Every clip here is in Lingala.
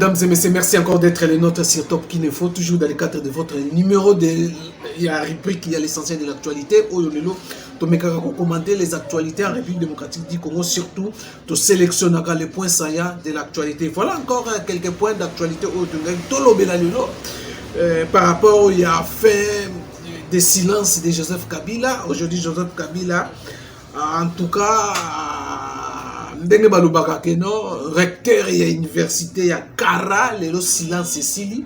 mesdames et messieurs, merci encore d'être les nôtres sur Top Kinefo, toujours dans le cadre de votre numéro de... Il y a une rubrique, il y a l'essentiel de l'actualité. Oyolelo, tu me commenter les actualités en République démocratique du Congo, surtout tu sélectionnes les points saillants de l'actualité. Voilà encore quelques points d'actualité par rapport il y a fait des silences de Joseph Kabila. Aujourd'hui, Joseph Kabila, en tout cas, ndenge balobaka keno recteur ya université ya Kara lelo silence Sili.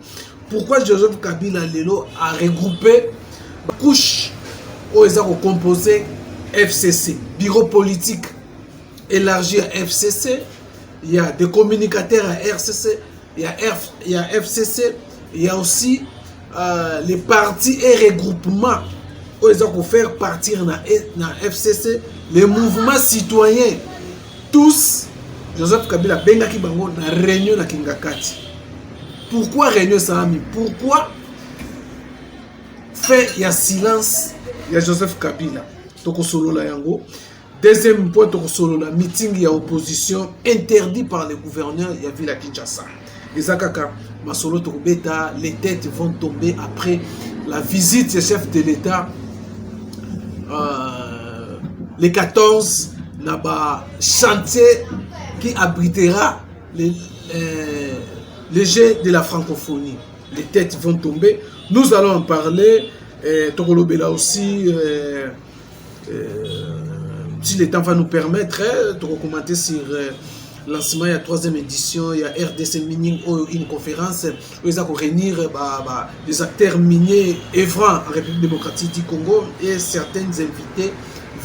Pourquoi Joseph Kabila lelo a regroupé couche où ils ont composé FCC, bureau politique élargi à FCC, il y a des communicateurs à RCC, il y a FCC, il y a aussi les partis et regroupements où ils ont fait partir dans FCC, les mouvements citoyens. Tous, Joseph Kabila bengaki bango na réunion na Kingakati. Pourquoi réunion Salami? Pourquoi fait il y a silence, il y a Joseph Kabila. Toko solo la yango. Deuxième point, toko solo la meeting il y a opposition interdit par le gouverneur il y a Villa Kinshasa. Les akaka masolo toko beta, les têtes vont tomber après la visite du chef de l'État les 14 là-bas, chantier qui abritera les jeux de la francophonie. Les têtes vont tomber. Nous allons en parler. Tokolobela aussi, si le temps va nous permettre, de commenter sur le lancement de la 3e édition. Il y a RDC Mining, une conférence où ils vont réunir des acteurs miniers œuvrant en République démocratique du Congo et certains invités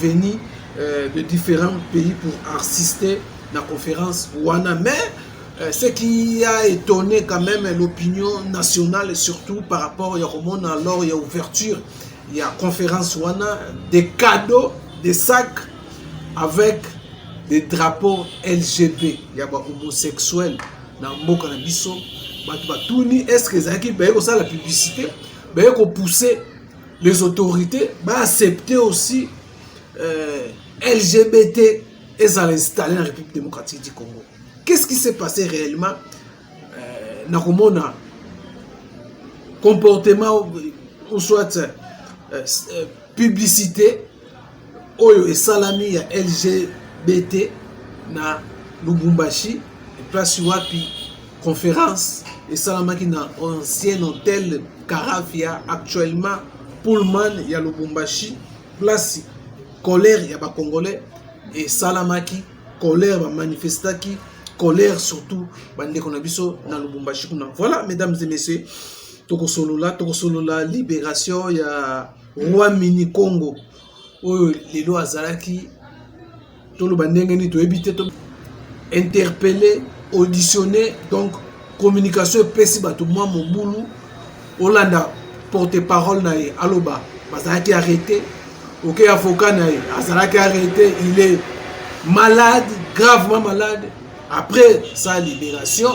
venus de différents pays pour assister à la conférence Wana. Mais ce qui a étonné quand même l'opinion nationale, et surtout par rapport à Romone, alors il y a ouverture, il y a conférence Wana, des cadeaux, des sacs avec des drapeaux LGB. Il y a des homosexuels dans Mboka na biso. Est-ce que ça qui ça la publicité, pousser les autorités à accepter aussi LGBT est à l'installer dans la République démocratique du Congo. Qu'est-ce qui s'est passé réellement dans le comportement ou soit publicité Oyo et Salami à LGBT na Lubumbashi et place Wapi conférence et Salama qui na ancien hôtel Caravia actuellement Pullman il y a Lubumbashi place colère il y a pas congolais et Salamaki colère va manifester qui colère surtout bande konabiso na Lubumbashi kuna. Voilà mesdames et messieurs, toko solo la libération il y a roi mini Congo les lois azalaki tolo bandenge ni to éviter to interpeller auditionner donc communication pesi bato moi mobulu Olanda porte-parole na aloba bazalaki arrêté. Ok, avocat Azalaki arrêté, il est malade, gravement malade. Après sa libération,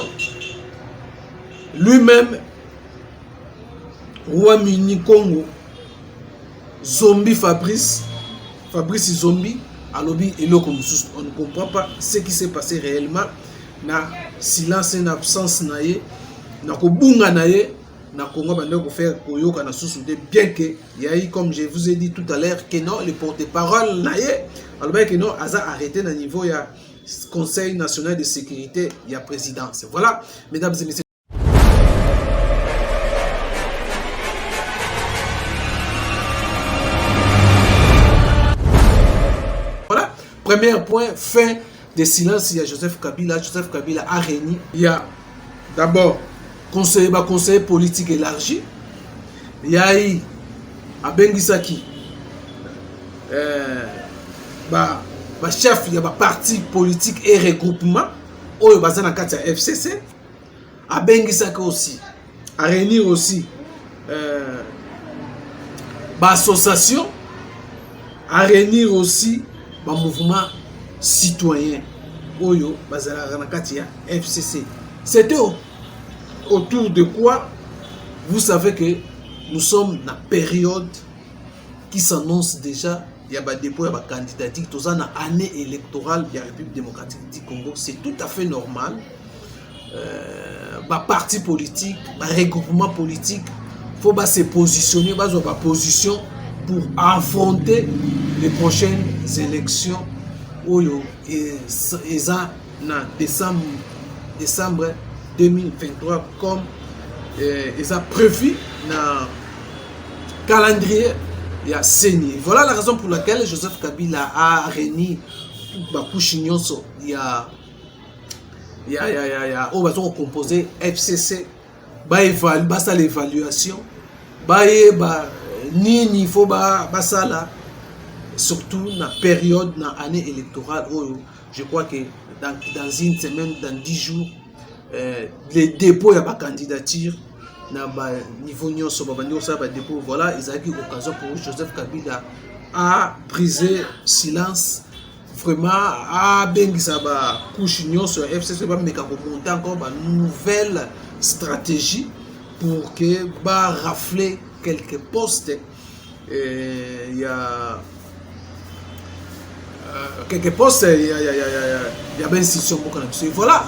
lui-même, Roi Mini Congo, Zombie Fabrice Zombie, à l'objet et on ne comprend pas ce qui s'est passé réellement. Na silence et absence naie, na kobunga naie. Na Congo bandeko faire koyoka na sousoude bien que il y a eu comme je vous ai dit tout à l'heure que non les porte-parole naie alors que non aza arrêté na niveau ya Conseil national de sécurité il y a présidence. Voilà mesdames et messieurs. Voilà premier point fin de silence il y a Joseph Kabila a réuni il y a d'abord conseiller politique élargi. Il y a eu à Bengisaki chef il y a parti politique et regroupement au bazana kati ya FCC à Bengisaki aussi à réunir aussi association à réunir aussi mouvement citoyen oyo bazana kati ya FCC. C'était autour de quoi vous savez que nous sommes dans une période qui s'annonce déjà. Il y a des dépôt, il y a des candidatures, tout ça dans l'année électorale de la République démocratique du Congo. C'est tout à fait normal. parti politique, regroupement politique, il faut se positionner, position pour affronter les prochaines élections et ça en décembre 2023 comme ils ont prévu dans le calendrier il y a CENI. Voilà la raison pour laquelle Joseph Kabila a réuni il y a composé FCC l'évaluation nini faut surtout dans la période dans l'année électorale. Je crois que dans une semaine, dans 10 jours, les dépôts de la candidature niveau dépôt, voilà, ils ont eu l'occasion pour Joseph Kabila à briser silence, vraiment à couche sur FCC monter encore une nouvelle stratégie pour que rafler quelques postes. Il y a quelques postes, il y a bien institution pour voilà,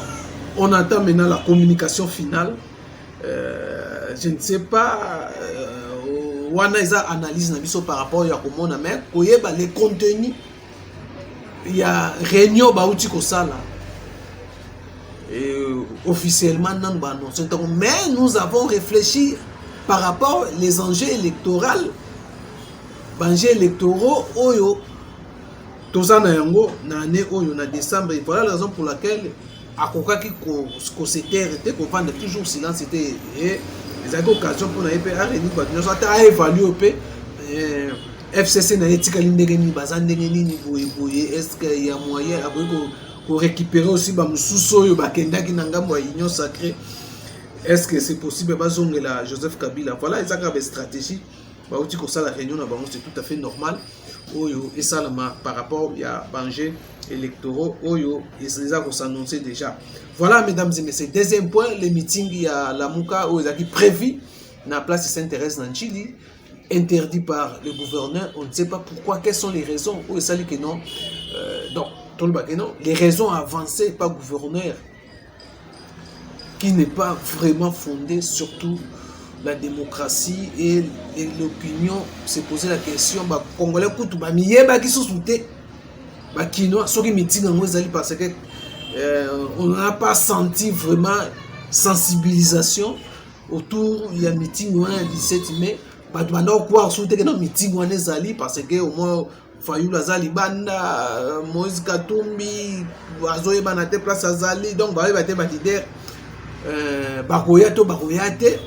on entend maintenant la communication finale. Je ne sais pas, on a une analyse par rapport à comment on a mis les contenus. Il y a réunion bauti ko sala et officiellement non annoncé, mais nous avons réfléchi par rapport les enjeux électoraux, oyo tozana yango na année oyo na décembre. Et voilà la raison pour laquelle akokaki ko s'était qu'on vende toujours silence, c'était et les occasions pour na à évaluer FCC na etikali ndenge ni bazandenge nini boye est-ce qu'il y a moyen pour récupérer aussi ba mususu oyo bakendaki na ngambo ya union sacrée, est-ce que c'est possible bazongela Joseph Kabila. Voilà ils ont une stratégie bauti ko sala réunion na bango, c'est tout à fait normal oyo et ça par rapport à enjeux électoraux oyo ils ont s'annoncer déjà. Voilà mesdames et messieurs, deuxième point, les meetings il y a la Muka où ils ont prévu na place Saint-Thérèse dans Chili, interdit par le gouverneur. On ne sait pas pourquoi, quelles sont les raisons. Ou ça dit que non. Donc, les raisons avancées par le gouverneur qui n'est pas vraiment fondée, surtout la démocratie et l'opinion. C'est poser la question, Congolais, qui sont soutenus, Kinois, ceux qui meeting parce que on n'a pas senti vraiment sensibilisation autour. Il y a meeting le 17 mai. Meeting parce que au moins Fayulu Azali Banda, Moïse Katumbi, Azoye Banate place Azali, donc leader Bakoyate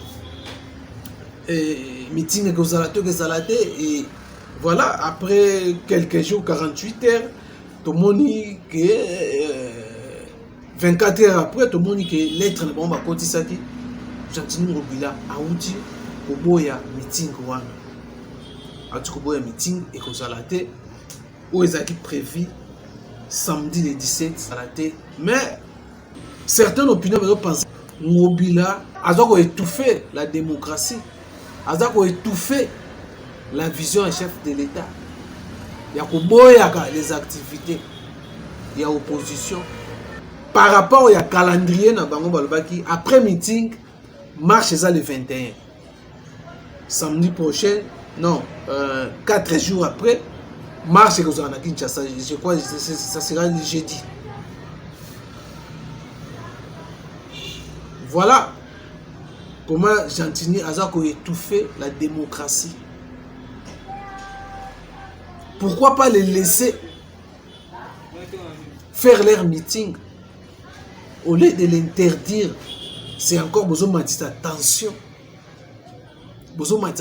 meeting que et voilà, après quelques jours, 48 heures, tout le monde que 24 heures après, tout le monde que l'être ne bon pas côté ça qui Jantini Ngobila a outil koboya meeting wana ati koboya meeting et kozalate où ils ont prévu samedi le 17 salate, mais certaines opinions pensent Ngobila a étouffer la démocratie, a étouffer la vision en chef de l'État. Il y a koboya les activités, il y a opposition par rapport au calendrier na bango balobaki après meeting marche ça le 21 samedi prochain, non, 4 jours après, marche que vous en avez Kinshasa, je crois que ça sera le jeudi. Voilà comment Jantini a étouffé la démocratie. Pourquoi pas les laisser faire leur meeting au lieu de l'interdire? C'est encore besoin de dire attention.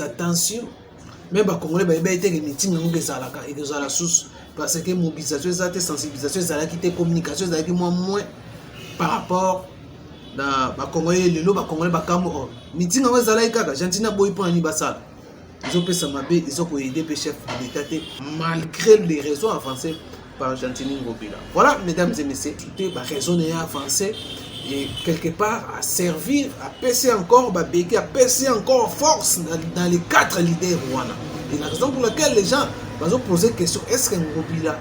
Attention, même les Congolais ont été meeting et que la source parce que mobilisation, sensibilisation, communication, moins par rapport à les Congolais, les Congolais, meeting Jantina boy pour ils ont fait ça, ils ont aidé le chef de l'État malgré les raisons avancées par Jantini Ngobila. Voilà, mesdames et messieurs, la raison est avancée. Et quelque part à servir, à passer encore, à passer encore force dans les 4 leaders rwandais. Et la raison pour laquelle les gens vont poser la question, est-ce que Ngobila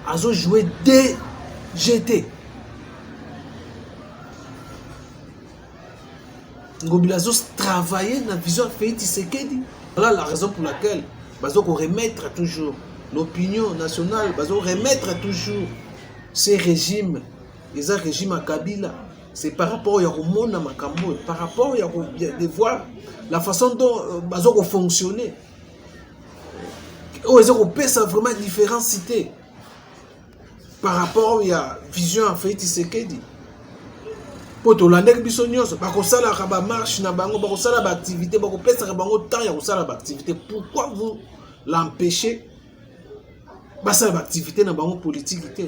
a joué DGT? Ngobilazo travailler dans la vision de Félix Tshisekedi. Voilà la raison pour laquelle bazo remettre toujours l'opinion nationale, bazo remettre toujours ces régimes, les régimes à Kabila. C'est par rapport à Romona Makambo, par rapport à voir la façon dont bazo fonctionner. Ils ont ça vraiment différencité par rapport à la vision en fait Tshisekedi. Pour tout l'année biso nyonso bakosala ba marche na bango bakosala ba activité bakopesa bango temps ya kosala ba activité. Pourquoi vous l'empêchez basala ba activité na bango politique te?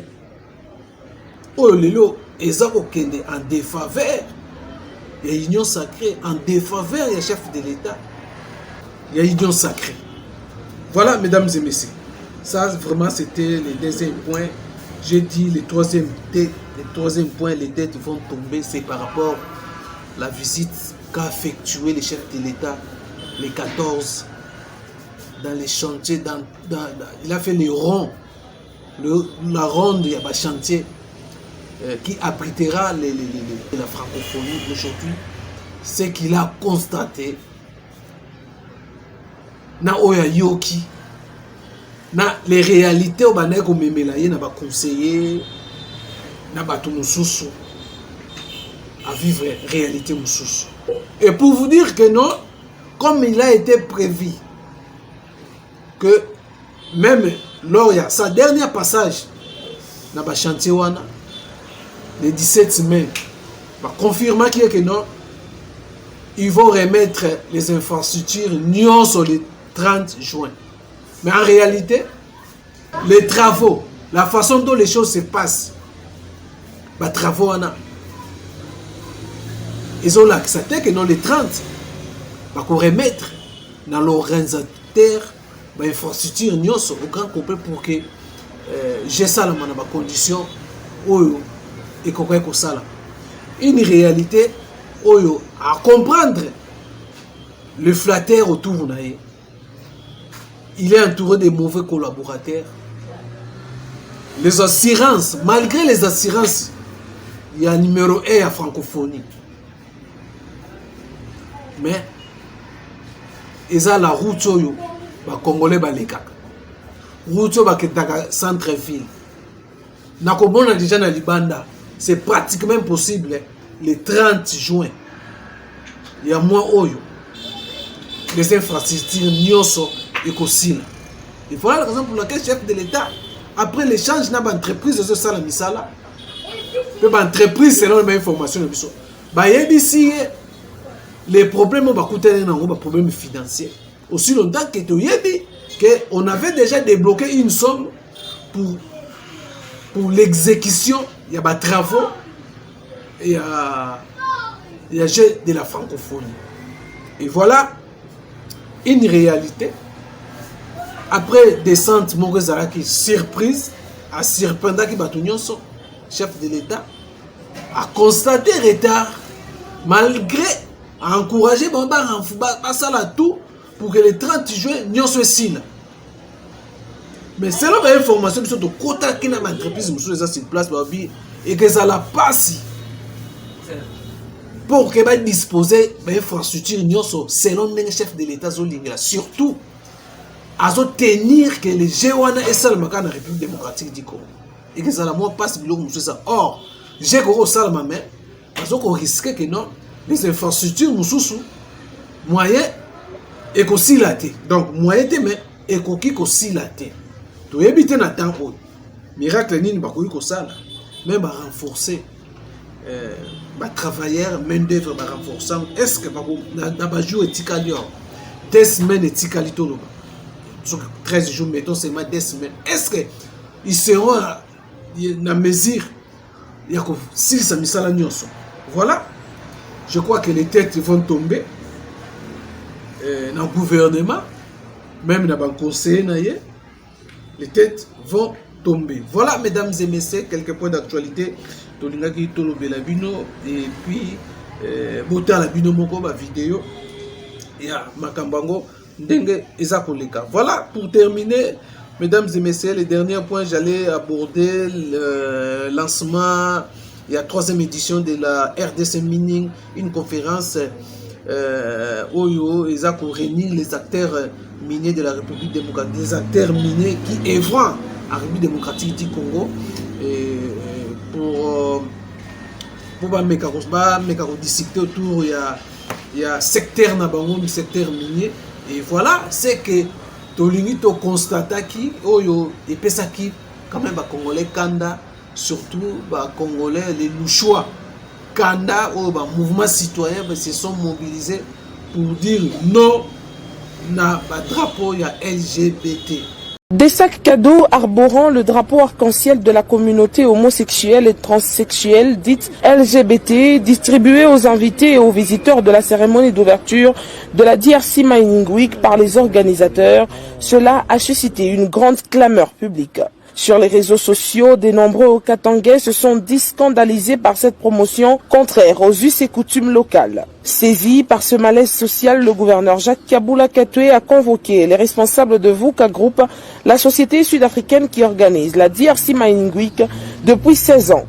Oh lelo ezako kende en défaveur ya union sacrée, en défaveur ya chef de l'État. Il y a union sacrée. Voilà, mesdames et messieurs. Ça, vraiment, c'était le deuxième point. J'ai dit le troisième point, les dettes vont tomber. C'est par rapport à la visite qu'a effectué le chef de l'État, les 14, dans les chantiers. Il a fait les ronds, la ronde, il y a un chantier qui abritera la francophonie aujourd'hui. Ce qu'il a constaté, na oya yoki na les réalités au banaye ko memela ye na ba conseiller na bato mususu à vivre réalité mususu. Et pour vous dire que non, comme il a été prévu que même lors de sa dernière passage na ba chantier wana le 17 mai va confirmer que non, ils vont remettre les infrastructures nions sur les 30 juin. Mais en réalité, les travaux, la façon dont les choses se passent, les travaux, ils ont accepté que dans les 30, ils vont remettre dans l'organisateur l'infrastructure au grand complet pour que j'ai ça dans ma condition et qu'on ait ça. Une réalité à comprendre le flatteur autour de il est entouré de mauvais collaborateurs. Les assurances, malgré les assurances, il y a un numéro 1 à francophonie. Mais, ils ont la route, les Congolais, les route, les centre-ville. Nakobona déjà dans Libanda, c'est pratiquement impossible le 30 juin. Il y a moins Oyo. Les infrastructures, Nyoso. Et voilà la raison pour laquelle le chef de l'État, après l'échange, n'a pas d'entreprise de ça, la misala. L'entreprise, selon les informations, les problèmes sont des problèmes financiers. Aussi longtemps que tu as dit qu'on avait déjà débloqué une somme pour l'exécution, il y a des travaux, il y a de la francophonie. Et voilà une réalité. Après descente, Morizala qui surprise, à surprendre qui Batounyonso, chef de l'État, a constaté retard, malgré a encouragé Bamba à tout pour que le 30 juin, Nyon soit signe. Mais selon l'information qui sont de quota qui n'a pas d'entreprise sur place, et que ça la passe pour que va disposer d'infrastructures selon le chef de l'État, surtout à tenir que les Géouana et Salmaka dans la République démocratique du Congo. Et que ça la moi passe biloko ça. Or, j'ai gros Salma mais parce qu'on risque que non les infrastructures mususu moyen et qu'aussi la té. Donc moyen té mais et qu'auki aussi la té. Tu éviter na temps miracle ni ba ko sala même à renforcer travailleurs main d'œuvre ba renforçant est-ce que na ba jour éthical des semaines éthical to 13 jours, mettons seulement 2 semaines. Est-ce qu'ils seront à la mesure si ça mis ça la nuance? Voilà. Je crois que les têtes vont tomber dans le gouvernement, même dans le conseil, les têtes vont tomber. Voilà, mesdames et messieurs, quelques points d'actualité. Et puis, botta la bino moko ba vidéo. Et à Makambango. Voilà, pour terminer, mesdames et messieurs, les derniers points, j'allais aborder le lancement, il y a 3e édition de la RDC Mining, une conférence Oyo, ils ont réuni les acteurs miniers de la République démocratique, des acteurs miniers qui œuvrent à la République démocratique du Congo pour discuter autour il y a secteur nabango, secteur minier. Et voilà, c'est que Tolingi to constata qui Oyo et Pesaki quand même Congolais Kanda, surtout Congolais les Louchois Kanda ou mouvement citoyen se sont mobilisés pour dire non na drapeau il y a LGBT. Des sacs cadeaux arborant le drapeau arc-en-ciel de la communauté homosexuelle et transsexuelle dite LGBT distribués aux invités et aux visiteurs de la cérémonie d'ouverture de la DRC Mining Week par les organisateurs, cela a suscité une grande clameur publique. Sur les réseaux sociaux, de nombreux Okatangais se sont dit scandalisés par cette promotion contraire aux us et coutumes locales. Saisi par ce malaise social, le gouverneur Jacques Kabula Katoué a convoqué les responsables de VUCA Group, la société sud-africaine qui organise la DRC Mining Week depuis 16 ans.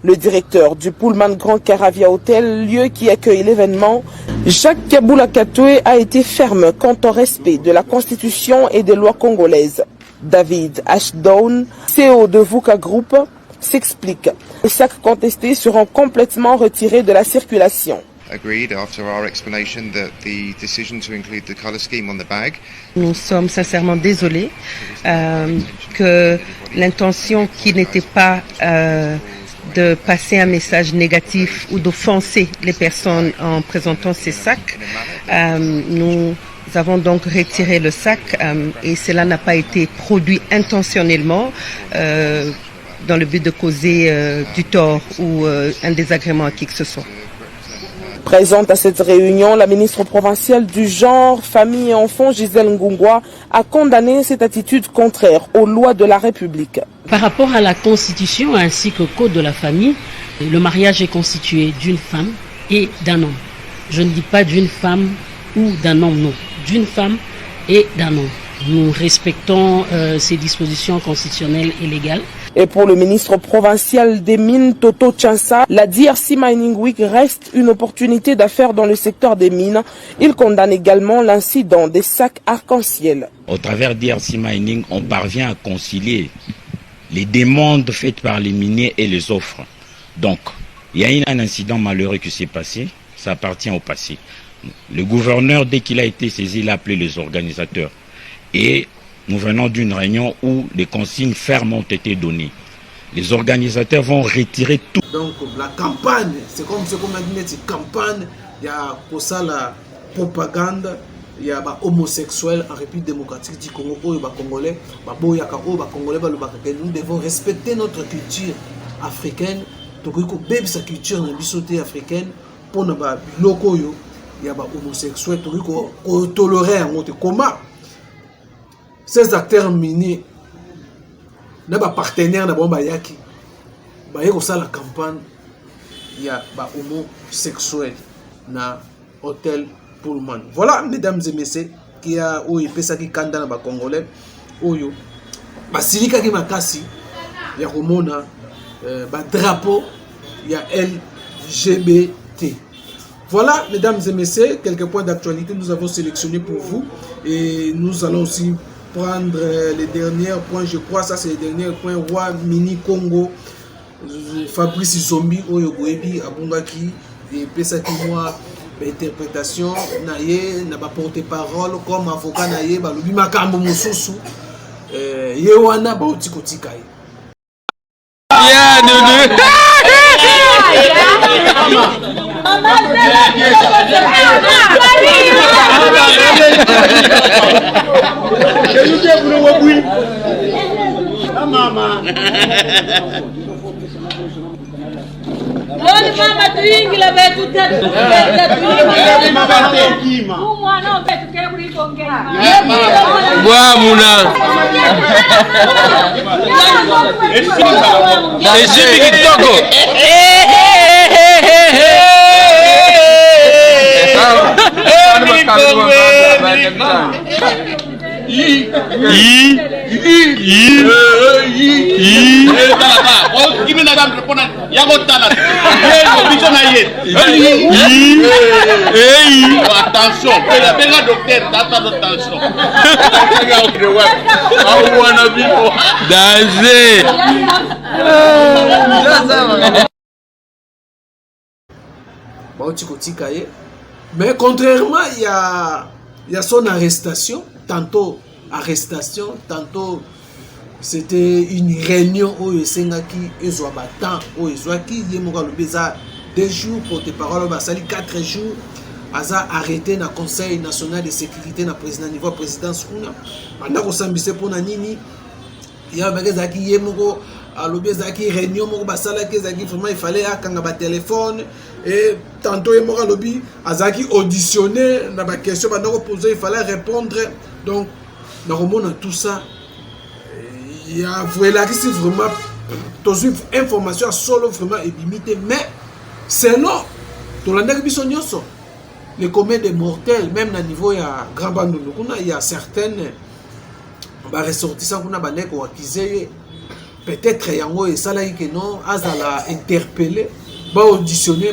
Le directeur du Pullman Grand Caravia Hotel, lieu qui accueille l'événement, Jacques Kabula Katoué, a été ferme quant au respect de la Constitution et des lois congolaises. David Ashdown, CEO de VUCA Group, s'explique. Les sacs contestés seront complètement retirés de la circulation. Nous sommes sincèrement désolés que l'intention qui n'était pas de passer un message négatif ou d'offenser les personnes en présentant ces sacs, nous avons donc retiré le sac et cela n'a pas été produit intentionnellement dans le but de causer du tort ou un désagrément à qui que ce soit. Présente à cette réunion, la ministre provinciale du genre, famille et enfants, Gisèle Ngungwa, a condamné cette attitude contraire aux lois de la République. Par rapport à la Constitution ainsi qu'au Code de la famille, le mariage est constitué d'une femme et d'un homme. Je ne dis pas d'une femme ou d'un homme, non. D'une femme et d'un homme. Nous respectons ces dispositions constitutionnelles et légales. Et pour le ministre provincial des Mines, Toto Tchansa, la DRC Mining Week reste une opportunité d'affaires dans le secteur des mines. Il condamne également l'incident des sacs arc-en-ciel. Au travers DRC Mining, on parvient à concilier les demandes faites par les miniers et les offres. Donc, il y a un incident malheureux qui s'est passé, ça appartient au passé. Le gouverneur, dès qu'il a été saisi, il a appelé les organisateurs. Et nous venons d'une réunion où des consignes fermes ont été données. Les organisateurs vont retirer tout. Donc la campagne, c'est comme ce qu'on a dit, c'est campagne, il y a pour ça la propagande, il y a homosexuels en République démocratique du Congo, il y a Congolais, nous devons respecter notre culture africaine, donc il faut que sa culture africaine pour nous locaux. Il y a des homosexuels qui tolérer comment ces acteurs miniers des partenaires qui ont la campagne. Il y a des homosexuels dans l'hôtel Pullman. Voilà, mesdames et messieurs, qui a qui kanda na Congolais oyo basilika ki makasi ya komona drapeau ya LGBT. Voilà, mesdames et messieurs, quelques points d'actualité nous avons sélectionnés pour vous et nous allons aussi prendre les derniers points. Je crois ça c'est les derniers points. Roi Mini Congo, Fabrice Zombi Oyo Goebi Abungaki et Pesaki moi interprétation naye na ba porte-parole comme avocat naye ba lobi makambo mosusu ye wana ba otikotika ye. Mama tuingi la betu tatu mwana betu kile kulikongea bwa muna sisi kitoko Give me exemple pour Yagotala. Attention, benga docteur, attention. Danger. Mais contrairement, il y a son arrestation, tantôt arrestation, tantôt c'était une réunion où il y a qui 2 jours pour tes paroles, 4 jours, Aza arrêté dans le Conseil national de sécurité dans le niveau présidence. Pendant qu'on s'ambissait pour Nini, il y a des réunion, il fallait un téléphone. Et tantôt, il y a lobby, Azaki auditionné, dans la question, il fallait répondre. Donc, dans tout ça, il y a vraiment information solo vraiment limitée. Mais selon les communs des mortels, même à niveau il y a grand bandou, il y a certaines ressortissants qu'on a accusé. Peut-être yango et ça là que non, Azala interpellé, auditionné,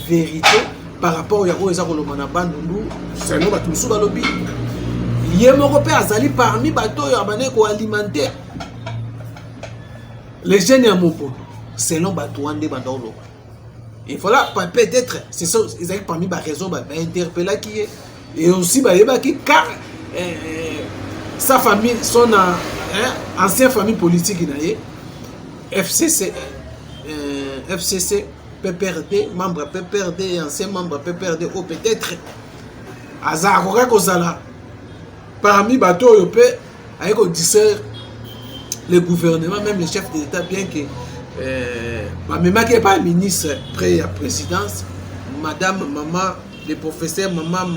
vérité par rapport à Yako et Zakolomana Bandundu, c'est non, tout sous balobi. Yemorope Azali parmi bateau Yabaneko alimentaire. Les jeunes à mon pote, c'est non, Batouande Bandolo. Il faut là, peut-être, c'est ça, ils ont parmi les raisons interpellé qui est, et aussi qui car sa famille, son ancienne famille politique, FCC, PPRD, membre PPRD, ancien membre PPRD, ou peut-être, Azar Kozala, parmi les bateaux européens, avec le gouvernement, même les chefs d'État, bien que même qui n'est pas ministre près à la présidence, madame, maman, les professeurs, maman,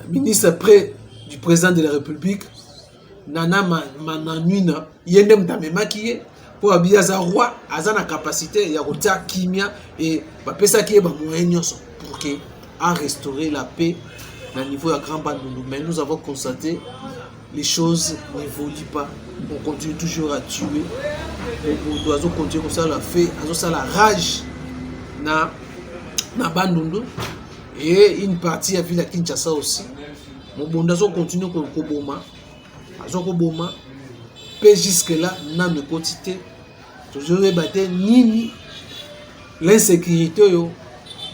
ministre près du président de la République, Nana Mananuina, Yendem Tamemaki, pour habiller à roi, à la capacité, il y a Rota Kimia et Pesa qui est moyen pour restaurer la paix au niveau de Grand Bandundu. Mais nous avons constaté les choses n'évoluent pas. On continue toujours à tuer. On doit continuer comme ça, la fait, la rage na Bandundu. Et une partie à Villa Kinshasa aussi. Mon bon dazo continue comme Koboma. Azokoboma. Pe jusque là, n'a me quotité. Toujours battre ni l'insécurité yo.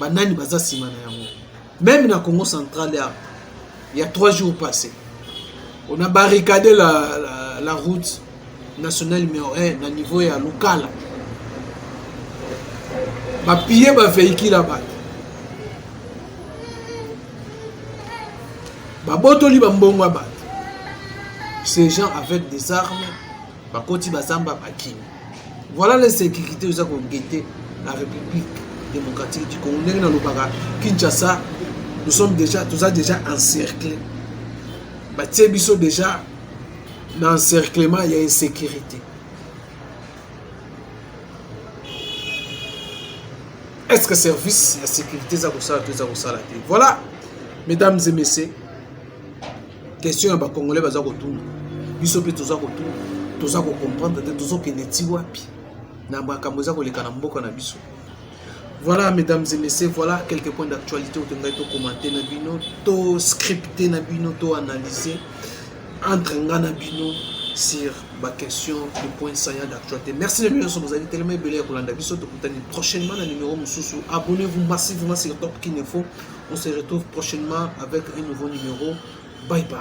Banani baza simana yango. Même dans le Congo central, il y a 3 jours passés. On a barricadé la route nationale numéro 1 au niveau de Lukala. On a pillé un véhicule là-bas. Ces gens avec des armes, voilà l'insécurité que vous guettez la République démocratique du Congo. Kinshasa, nous sommes déjà encerclés. Déjà, dans l'encerclement, il y a insécurité. Est-ce que service de sécurité, ça voilà, mesdames et messieurs, question à Congolais, ils sont comprendre, voilà, mesdames et messieurs, voilà quelques points d'actualité où vous avez commenté, tout scripté, tout analysé, entre Nganabino sur la question du point saillant d'actualité. Merci de nous vous avez tellement belé pour l'andabiso. Prochainement, le numéro Moussoussou. Abonnez-vous massivement sur Top Kinefo. On se retrouve prochainement avec un nouveau numéro. Bye bye.